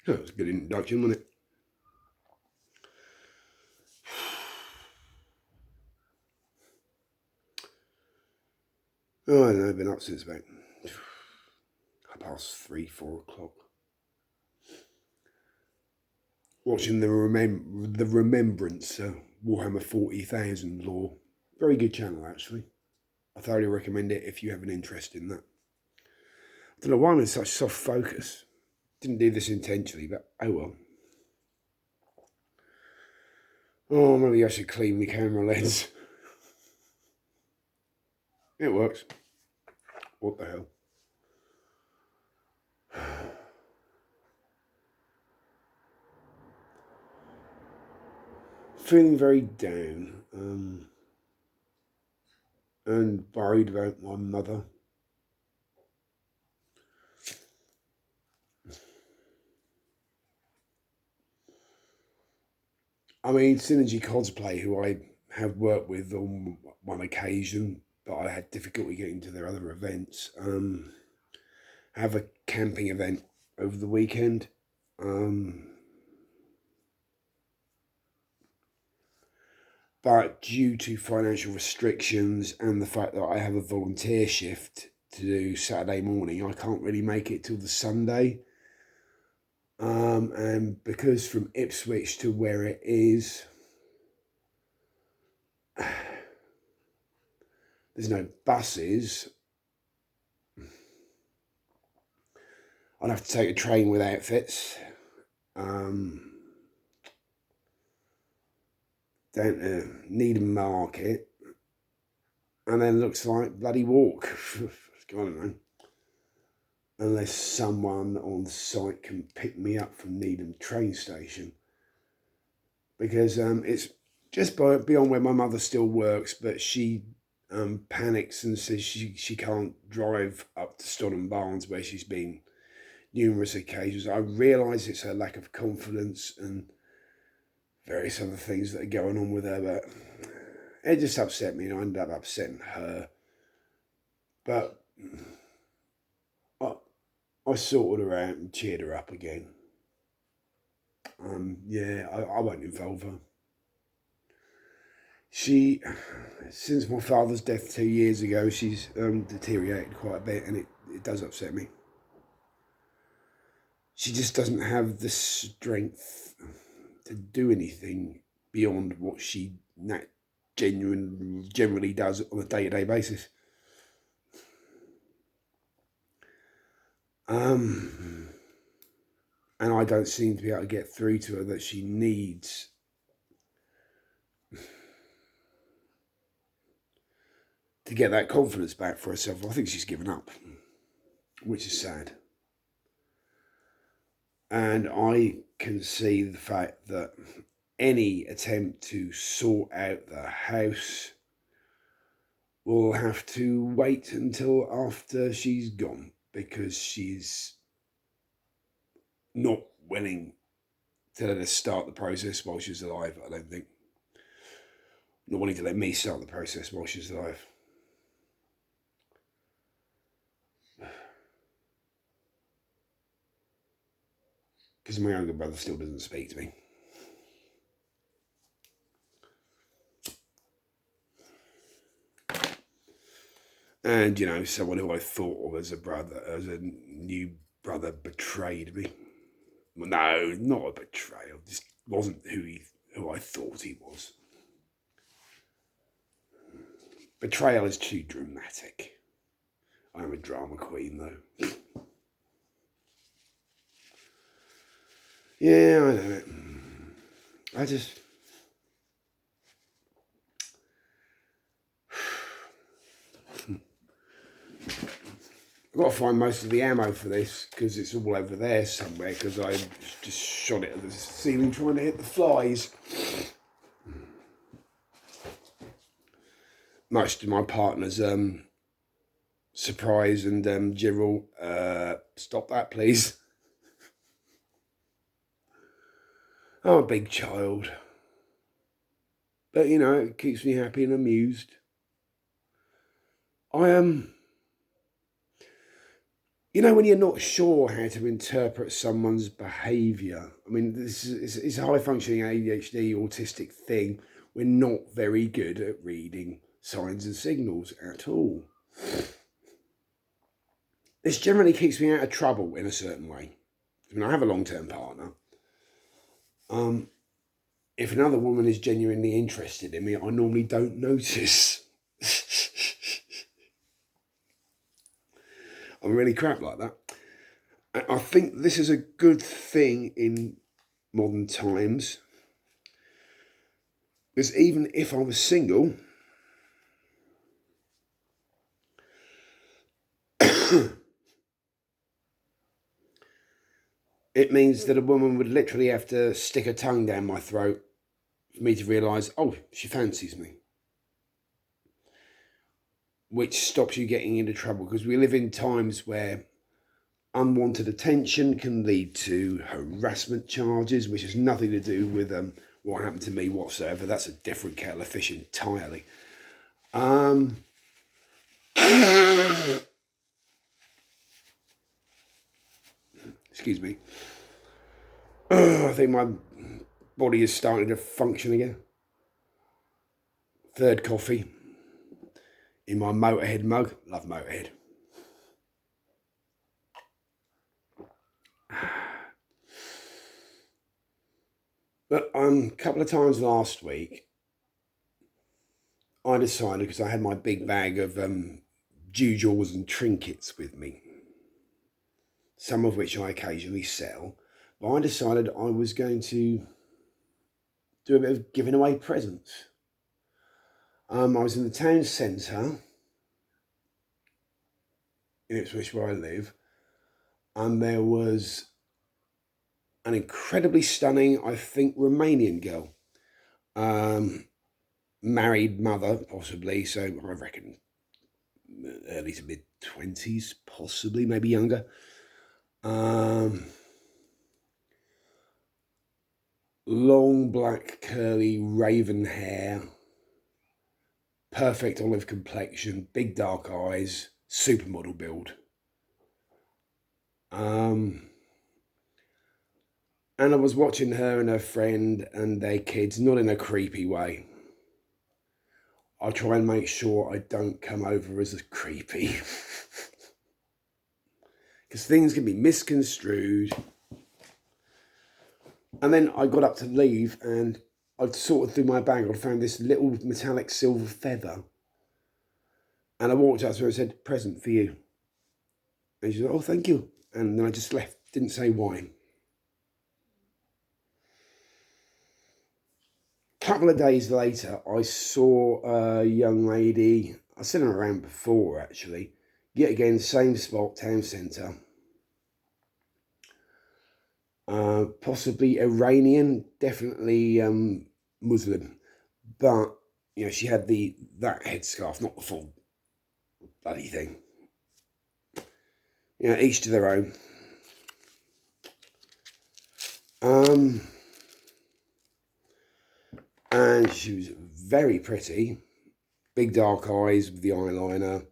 That was a good introduction, wasn't it? Oh, I don't know, I've been up since about 3:30, 4 o'clock. Watching the Remembrance Warhammer 40,000 lore. Very good channel, actually. I thoroughly recommend it if you have an interest in that. I don't know why I'm in such soft focus. Didn't do this intentionally, but oh well. Oh, maybe I should clean my camera lens. It works. What the hell? Feeling very down and worried about my mother. I mean, Synergy Cosplay, who I have worked with on one occasion, but I had difficulty getting to their other events, have a camping event over the weekend. But due to financial restrictions and the fact that I have a volunteer shift to do Saturday morning, I can't really make it till the Sunday. And because from Ipswich to where it is, there's no buses. I'd have to take a train with outfits. Down to Needham Market. And then looks like bloody walk. I don't know. Unless someone on site can pick me up from Needham train station. Because it's just beyond where my mother still works, but she panics and says she can't drive up to Stonham Barns where she's been numerous occasions. I realise it's her lack of confidence and various other things that are going on with her, but it just upset me and I ended up upsetting her. But I sorted her out and cheered her up again. Yeah, I won't involve her. She, since my father's death 2 years ago, she's deteriorated quite a bit, and it does upset me. She just doesn't have the strength to do anything beyond what she generally does on a day-to-day basis. And I don't seem to be able to get through to her that she needs to get that confidence back for herself. I think she's given up, which is sad. And I can see the fact that any attempt to sort out the house will have to wait until after she's gone, because she's not willing to let us start the process while she's alive, I don't think. Not wanting to let me start the process while she's alive. Because my younger brother still doesn't speak to me. And, you know, someone who I thought of as a brother, as a new brother, betrayed me. Well, no, not a betrayal. Just wasn't who I thought he was. Betrayal is too dramatic. I'm a drama queen, though. Yeah, I know it. I just... I've got to find most of the ammo for this, because it's all over there somewhere, because I just shot it at the ceiling trying to hit the flies. Much to my partner's surprise and general, stop that please. I'm a big child. But, you know, it keeps me happy and amused. I am... You know, when you're not sure how to interpret someone's behaviour. I mean, this is it's a high functioning ADHD autistic thing. We're not very good at reading signs and signals at all. This generally keeps me out of trouble in a certain way. I mean, I have a long-term partner. If another woman is genuinely interested in me, I normally don't notice. I'm really crap like that. I think this is a good thing in modern times. Because even if I was single, it means that a woman would literally have to stick her tongue down my throat for me to realise, oh, she fancies me. Which stops you getting into trouble, because we live in times where unwanted attention can lead to harassment charges, which has nothing to do with what happened to me whatsoever. That's a different kettle of fish entirely. Excuse me. I think my body is starting to function again. Third coffee in my Motorhead mug. Love Motorhead. But a couple of times last week, I decided, because I had my big bag of gewgaws and trinkets with me, some of which I occasionally sell, but I decided I was going to do a bit of giving away presents. I was in the town centre in Ipswich, where I live, and there was an incredibly stunning, I think, Romanian girl. Married mother, possibly, so I reckon early to mid-20s, possibly, maybe younger. Long, black, curly, raven hair, perfect olive complexion, big dark eyes, supermodel build. And I was watching her and her friend and their kids, not in a creepy way. I try and make sure I don't come over as a creepy. Because things can be misconstrued. And then I got up to leave, and I'd sorted through my bag. I found this little metallic silver feather. And I walked up to her and said, "Present for you." And she said, "Oh, thank you." And then I just left, didn't say why. A couple of days later, I saw a young lady, I've seen her around before actually, yet again, same spot, town centre. Possibly Iranian, definitely Muslim, but you know, she had that headscarf, not the full bloody thing. You know, each to their own. And she was very pretty, big dark eyes with the eyeliner,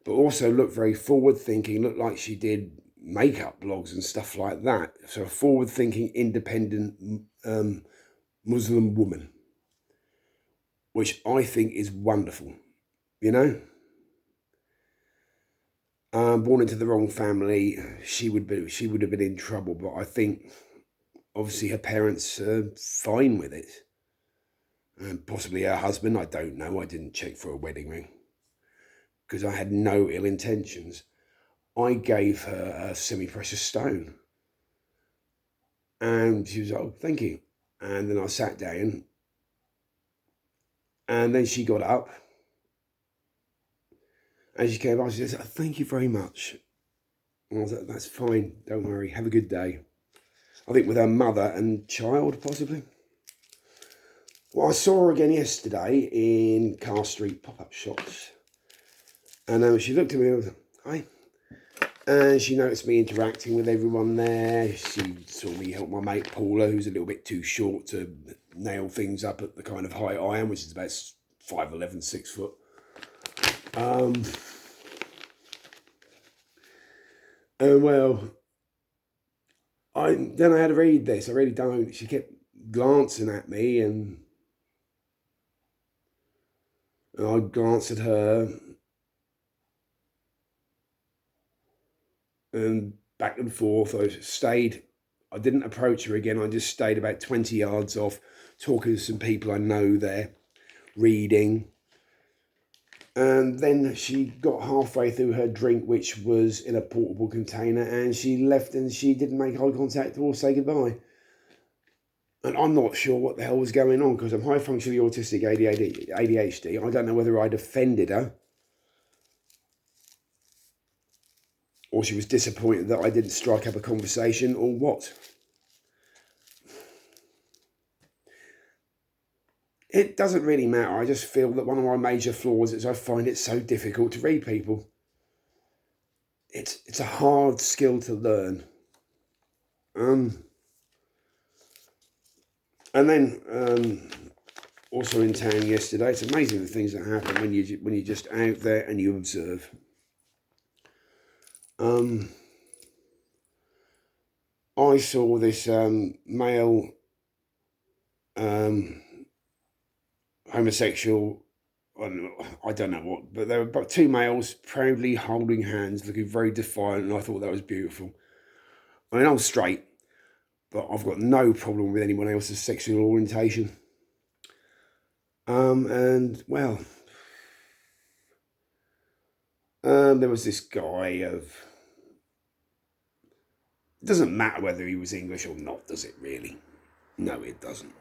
but also looked very forward-thinking, looked like she did makeup blogs and stuff like that. So a forward-thinking, independent Muslim woman, which I think is wonderful, you know. Born into the wrong family, she would have been in trouble, but I think obviously her parents are fine with it. And possibly her husband, I don't know. I didn't check for a wedding ring because I had no ill intentions. I gave her a semi-precious stone. And she was like, "Oh, thank you." And then I sat down. And then she got up. And she came up, she said, "Thank you very much." And I was like, "That's fine, don't worry, have a good day." I think with her mother and child, possibly. Well, I saw her again yesterday in Car Street pop-up shops. And she looked at me and was like, "Hi." And she noticed me interacting with everyone there. She saw me help my mate Paula, who's a little bit too short to nail things up at the kind of height I am, which is about 5'11", 6 foot. Well, I don't know how to read this. I really don't. She kept glancing at me, and I glanced at her, and back and forth. I stayed. I didn't approach her again. I just stayed about 20 yards off, talking to some people I know there, reading. And then she got halfway through her drink, which was in a portable container, and she left, and she didn't make eye contact or say goodbye. And I'm not sure what the hell was going on, because I'm high functionally autistic ADHD. I don't know whether I'd offended her, or she was disappointed that I didn't strike up a conversation, or what. It doesn't really matter. I just feel that one of my major flaws is I find it so difficult to read people. It's a hard skill to learn. And then also in town yesterday, it's amazing the things that happen when you're just out there and you observe. I saw this male homosexual, I don't know what, but there were about two males proudly holding hands, looking very defiant, and I thought that was beautiful. I mean, I'm straight, but I've got no problem with anyone else's sexual orientation. And well, there was this guy it doesn't matter whether he was English or not, does it really? No, it doesn't.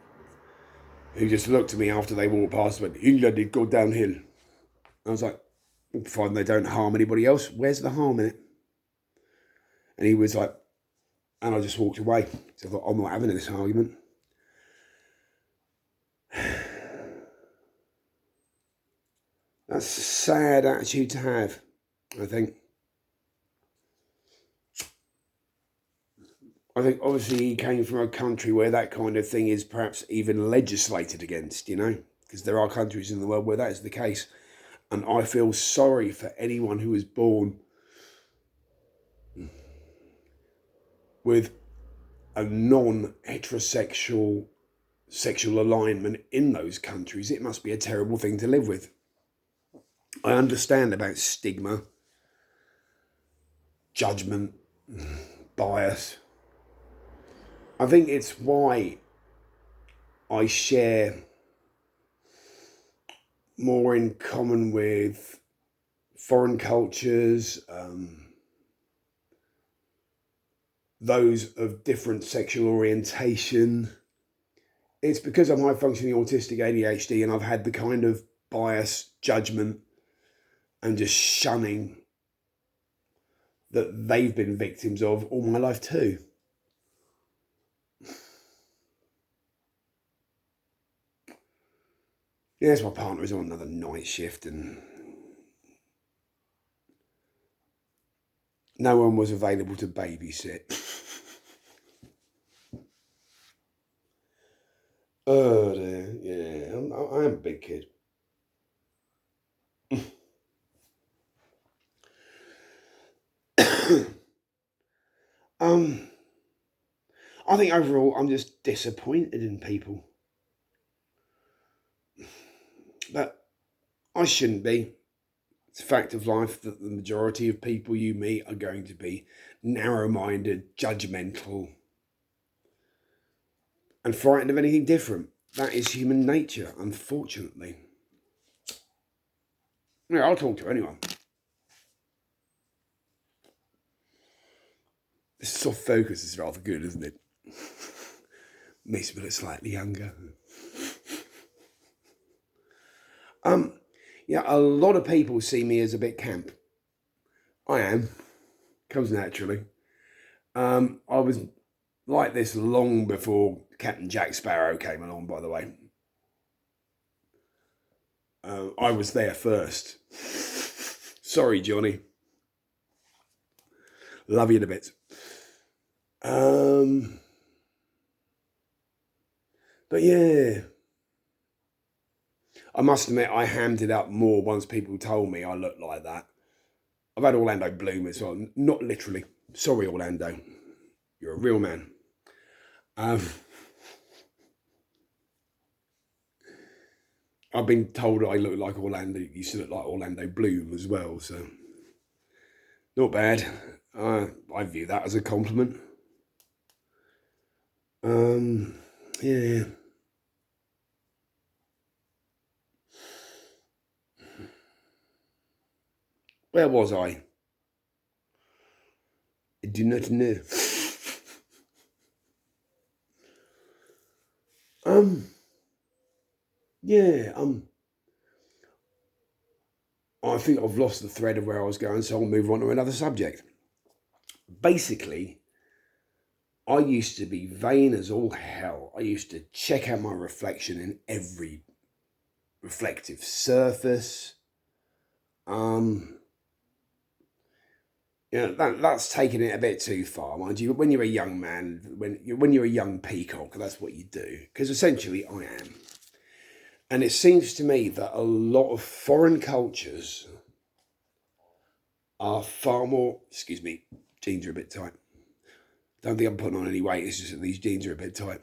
He just looked at me after they walked past and went, England, it'd go downhill. I was like, fine, they don't harm anybody else. Where's the harm in it? And he was like, and I just walked away. So I thought, I'm not having this argument. That's a sad attitude to have, I think. I think obviously he came from a country where that kind of thing is perhaps even legislated against, because there are countries in the world where that is the case. And I feel sorry for anyone who is born with a non-heterosexual sexual alignment in those countries. It must be a terrible thing to live with. I understand about stigma, judgment, bias. I think it's why I share more in common with foreign cultures, those of different sexual orientation. It's because I'm high functioning autistic ADHD, and I've had the kind of bias, judgment, and just shunning that they've been victims of all my life too. Yes, my partner is on another night shift, and no one was available to babysit. Oh dear, yeah, I am a big kid. I think overall I'm just disappointed in people. But I shouldn't be. It's a fact of life that the majority of people you meet are going to be narrow-minded, judgmental, and frightened of anything different. That is human nature, unfortunately. Yeah, I'll talk to anyone. This soft focus is rather good, isn't it? Makes me look slightly younger. Yeah, a lot of people see me as a bit camp. I am. Comes naturally. I was like this long before Captain Jack Sparrow came along, by the way. I was there first. Sorry, Johnny. Love you in a bit. But yeah, I must admit I hammed it up more once people told me I looked like that. I've had Orlando Bloom as well. Not literally. Sorry, Orlando. You're a real man. I've been told I look like Orlando. You used to look like Orlando Bloom as well. So not bad. I view that as a compliment. Yeah. Where was I? I do not know. Yeah, I think I've lost the thread of where I was going, so I'll move on to another subject. Basically, I used to be vain as all hell. I used to check out my reflection in every reflective surface. That's taking it a bit too far, mind you. When you're a young man, when you're a young peacock, that's what you do. Because essentially, I am. And it seems to me that a lot of foreign cultures are far more. Excuse me, jeans are a bit tight. Don't think I'm putting on any weight. It's just that these jeans are a bit tight.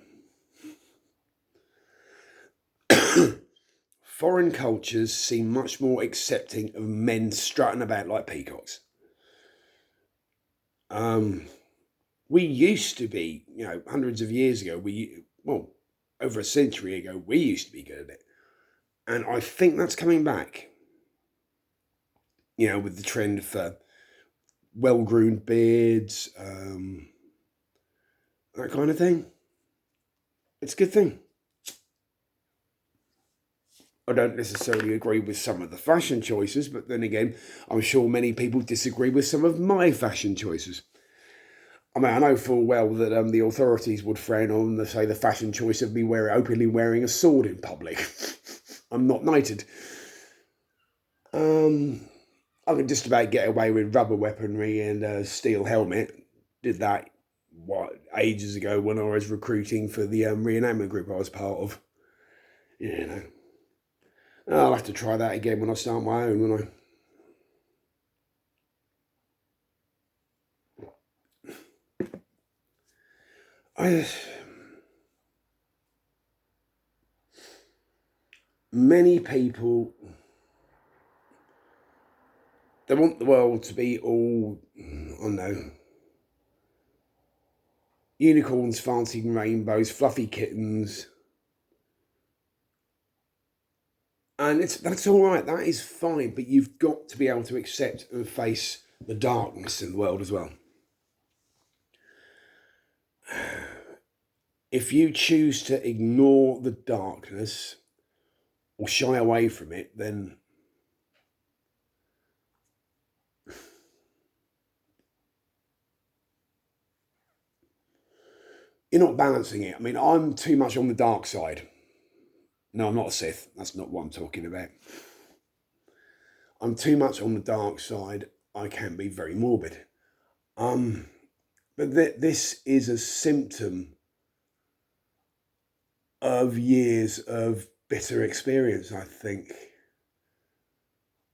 Foreign cultures seem much more accepting of men strutting about like peacocks. We used to be, hundreds of years ago, over a century ago, we used to be good at it. And I think that's coming back, with the trend for well-groomed beards, that kind of thing. It's a good thing. I don't necessarily agree with some of the fashion choices, but then again, I'm sure many people disagree with some of my fashion choices. I know full well that the authorities would frown on, the fashion choice of me openly wearing a sword in public. I'm not knighted. I could just about get away with rubber weaponry and a steel helmet. Did that ages ago when I was recruiting for the reenactment group I was part of. I'll have to try that again when I start my own, won't I? Many people, they want the world to be all, I don't know, unicorns, fancy rainbows, fluffy kittens. And that's all right, that is fine, but you've got to be able to accept and face the darkness in the world as well. If you choose to ignore the darkness or shy away from it, then you're not balancing it. I'm too much on the dark side. No, I'm not a Sith. That's not what I'm talking about. I'm too much on the dark side. I can be very morbid. But this is a symptom of years of bitter experience, I think.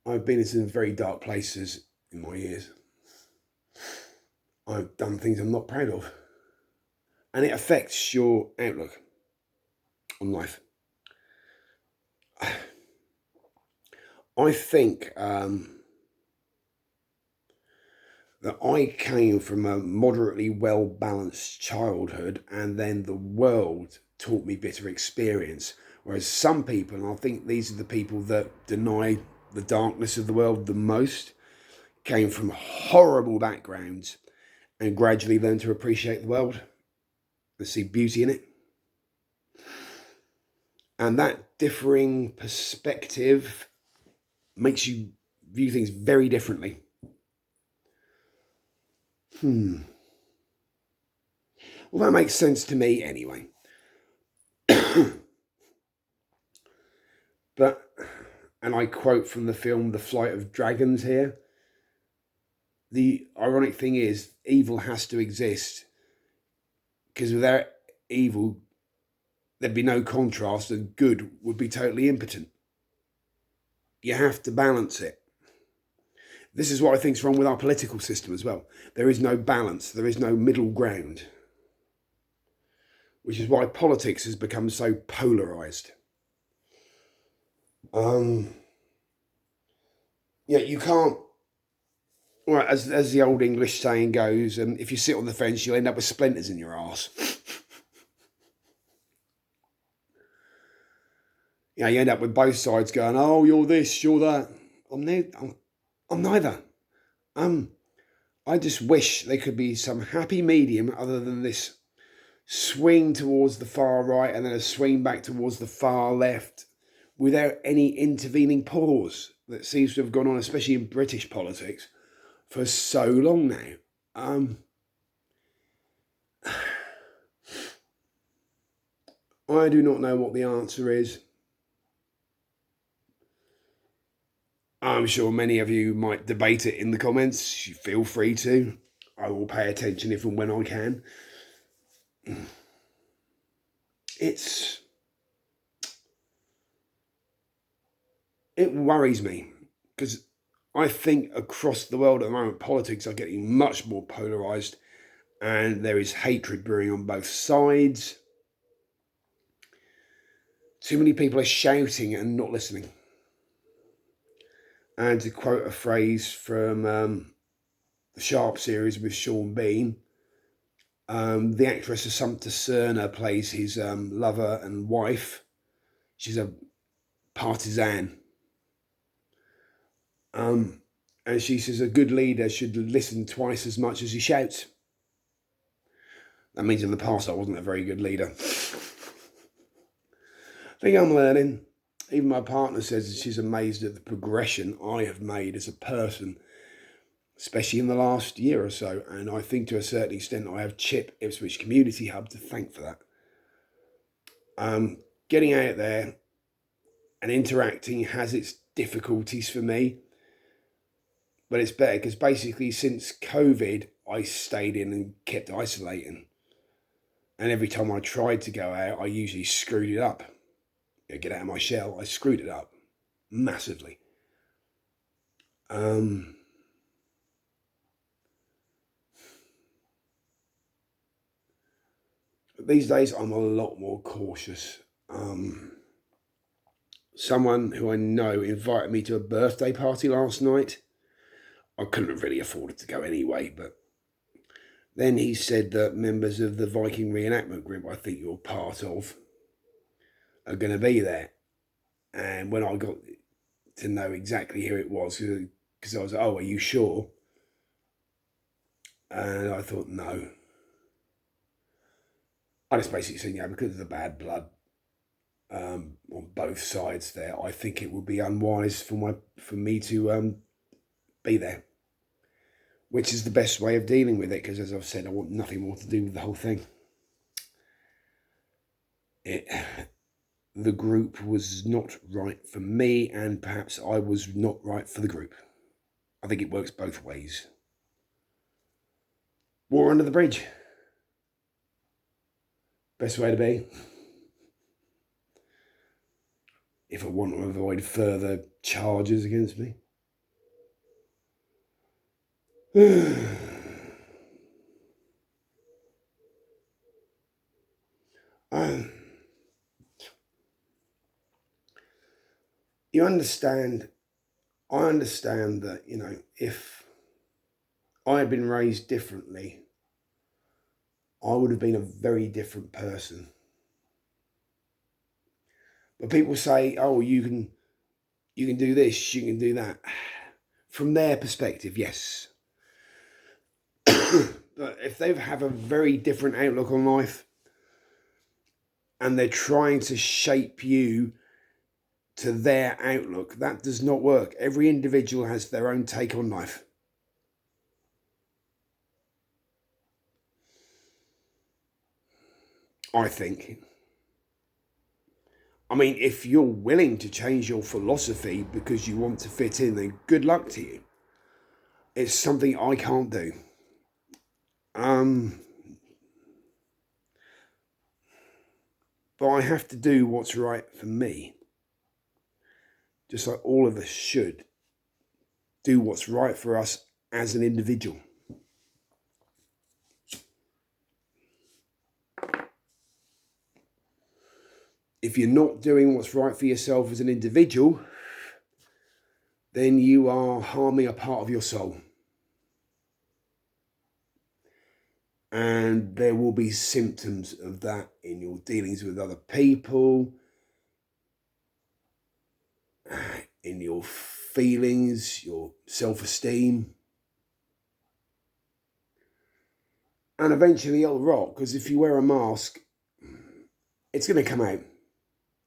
I've been in some very dark places in my years. I've done things I'm not proud of. And it affects your outlook on life. I think that I came from a moderately well-balanced childhood, and then the world taught me bitter experience. Whereas some people, and I think these are the people that deny the darkness of the world the most, came from horrible backgrounds and gradually learned to appreciate the world and see beauty in it. And that differing perspective makes you view things very differently. Well, that makes sense to me anyway. But, and I quote from the film The Flight of Dragons here, the ironic thing is evil has to exist because without evil, there'd be no contrast and good would be totally impotent. You have to balance it. This is what I think is wrong with our political system as well. There is no balance. There is no middle ground, which is why politics has become so polarised. Yeah, you can't. Well, as the old English saying goes, if you sit on the fence, you'll end up with splinters in your arse. You end up with both sides going, "Oh, you're this, you're that." I'm neither. I just wish there could be some happy medium other than this swing towards the far right and then a swing back towards the far left without any intervening pause that seems to have gone on, especially in British politics, for so long now. I do not know what the answer is. I'm sure many of you might debate it in the comments. You feel free to. I will pay attention if and when I can. It worries me because I think across the world at the moment, politics are getting much more polarised and there is hatred brewing on both sides. Too many people are shouting and not listening. And to quote a phrase from the Sharp series with Sean Bean, the actress Assumpta Serna plays his lover and wife. She's a partisan. And she says a good leader should listen twice as much as he shouts. That means in the past I wasn't a very good leader. I think I'm learning. Even my partner says that she's amazed at the progression I have made as a person, especially in the last year or so. And I think to a certain extent I have Chip, Ipswich Community Hub, to thank for that. Getting out there and interacting has its difficulties for me. But it's better because basically since COVID, I stayed in and kept isolating. And every time I tried to go out, I usually screwed it up. Get out of my shell, I screwed it up massively. These days, I'm a lot more cautious. Someone who I know invited me to a birthday party last night. I couldn't have really afforded to go anyway, but then he said that members of the Viking reenactment group I think you're part of are going to be there. And when I got to know exactly who it was, because I was like, "Oh, are you sure?" And I thought, no. I just basically said, yeah, because of the bad blood on both sides there, I think it would be unwise for me to be there. Which is the best way of dealing with it, because as I've said, I want nothing more to do with the whole thing. The group was not right for me, and perhaps I was not right for the group. I think it works both ways. War under the bridge. Best way to be. If I want to avoid further charges against me. You understand, I understand that, if I had been raised differently, I would have been a very different person. But people say, "Oh, you can do this, you can do that." From their perspective, yes. But if they have a very different outlook on life and they're trying to shape you to their outlook, that does not work. Every individual has their own take on life. I think. I mean, if you're willing to change your philosophy because you want to fit in, then good luck to you. It's something I can't do. But I have to do what's right for me. Just like all of us should do what's right for us as an individual. If you're not doing what's right for yourself as an individual, then you are harming a part of your soul. And there will be symptoms of that in your dealings with other people, in your feelings, your self-esteem. And eventually it'll rot, because if you wear a mask, it's going to come out.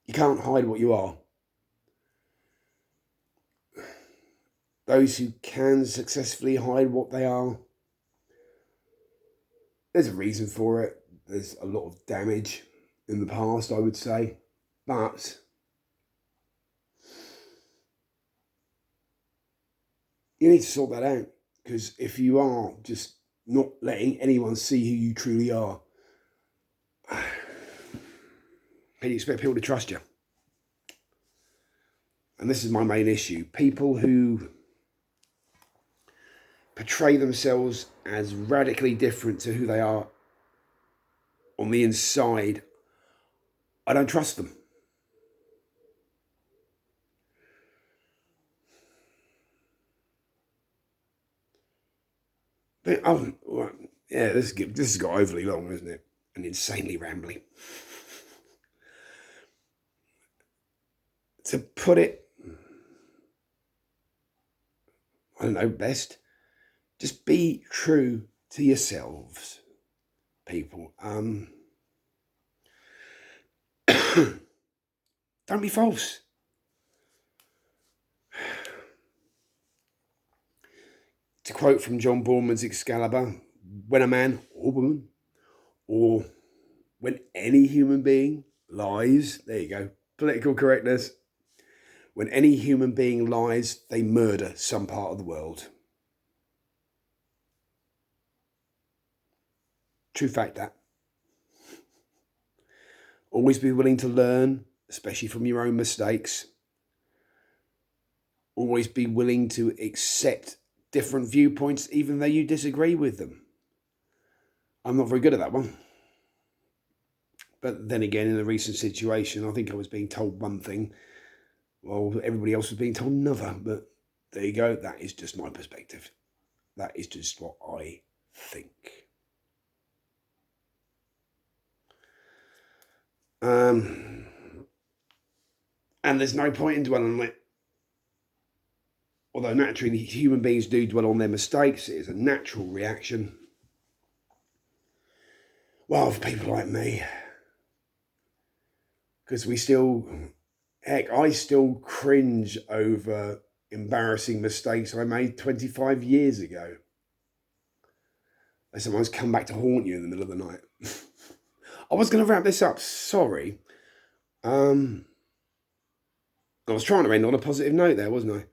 You can't hide what you are. Those who can successfully hide what they are, there's a reason for it. There's a lot of damage in the past, I would say. But you need to sort that out, because if you are just not letting anyone see who you truly are, how do you expect people to trust you? And this is my main issue. People who portray themselves as radically different to who they are on the inside, I don't trust them. But, yeah, this has got overly long, isn't it? And insanely rambling. To put it, I don't know, best, just be true to yourselves, people. Don't be false. To quote from John Boorman's Excalibur, when a man or woman, or when any human being lies, there you go, political correctness, when any human being lies, they murder some part of the world. True fact, that. Always be willing to learn, especially from your own mistakes. Always be willing to accept different viewpoints, even though you disagree with them. I'm not very good at that one. But then again, in a recent situation, I think I was being told one thing, while everybody else was being told another. But there you go. That is just my perspective. That is just what I think. And there's no point in dwelling on it. Although naturally human beings do dwell on their mistakes, it is a natural reaction. Well, for people like me, because I still cringe over embarrassing mistakes I made 25 years ago. Like someone's come back to haunt you in the middle of the night. I was going to wrap this up, sorry. I was trying to end on a positive note there, wasn't I?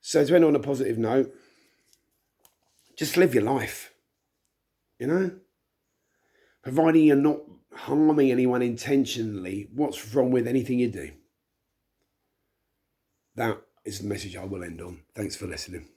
So to end on a positive note, just live your life, you know? Providing you're not harming anyone intentionally, what's wrong with anything you do? That is the message I will end on. Thanks for listening.